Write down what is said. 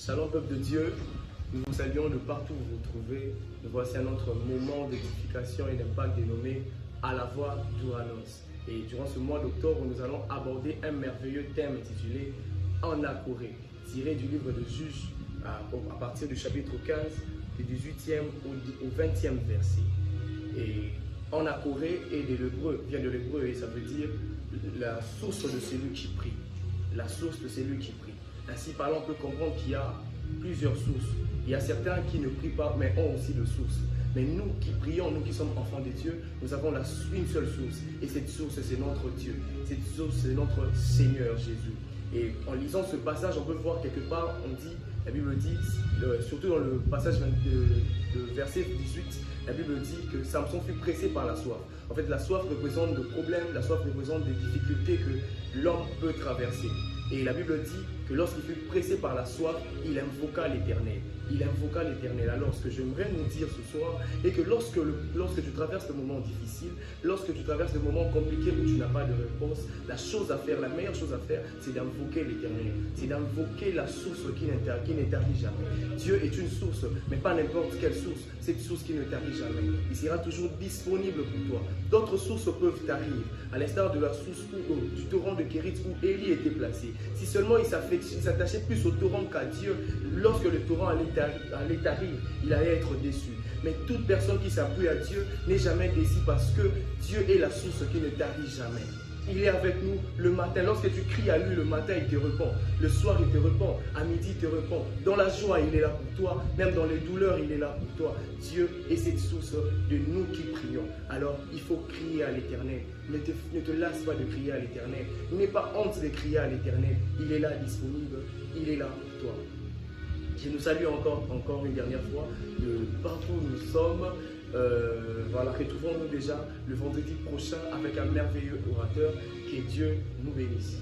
Shalom peuple de Dieu, nous vous saluons de partout où vous vous trouvez. Nous voici à notre moment d'édification et d'impact dénommé à la voix d'Ouranos. Et durant ce mois d'octobre, nous allons aborder un merveilleux thème intitulé En Akoré, tiré du livre de Juges à partir du chapitre 15, du 18e au 20e verset. Et En Akoré vient de l'hébreu et ça veut dire la source de celui qui prie. La source de celui qui prie. Ainsi parlant, on peut comprendre qu'il y a plusieurs sources. Il y a certains qui ne prient pas, mais ont aussi de sources. Mais nous qui prions, nous qui sommes enfants de Dieu, nous avons une seule source. Et cette source, c'est notre Dieu. Cette source, c'est notre Seigneur Jésus. Et en lisant ce passage, on peut voir quelque part, la Bible dit, surtout dans le passage de verset 18, la Bible dit que Samson fut pressé par la soif. En fait, la soif représente des problèmes, la soif représente des difficultés que l'homme peut traverser. Et la Bible dit que lorsqu'il fut pressé par la soif, il invoqua l'Éternel. Il invoqua l'Éternel. Alors, ce que j'aimerais nous dire ce soir est que lorsque tu traverses des moments difficiles, lorsque tu traverses des moments compliqués où tu n'as pas de réponse, la meilleure chose à faire, c'est d'invoquer l'Éternel. C'est d'invoquer la source qui ne tarit jamais. Dieu est une source, mais pas n'importe quelle source. Cette source qui ne tarit jamais. Il sera toujours disponible pour toi. D'autres sources peuvent tarir, à l'instar de la source du torrent de Kérit où Élie était placé. Si seulement il s'attachait plus au torrent qu'à Dieu, lorsque le torrent allait tarir, il allait être déçu. Mais toute personne qui s'appuie à Dieu n'est jamais déçue parce que Dieu est la source qui ne tarit jamais. Il est avec nous le matin. Lorsque tu cries à lui le matin, il te répond. Le soir, il te répond. À midi, il te répond. Dans la joie, il est là pour toi. Même dans les douleurs, il est là pour toi. Dieu est cette source de nous qui prions. Alors, il faut crier à l'Éternel. Ne te lasse pas de crier à l'Éternel. N'aie pas honte de crier à l'Éternel. Il est là disponible. Il est là pour toi. Je nous salue encore une dernière fois de partout où nous sommes. Retrouvons-nous déjà le vendredi prochain avec un merveilleux orateur. Que Dieu nous bénisse.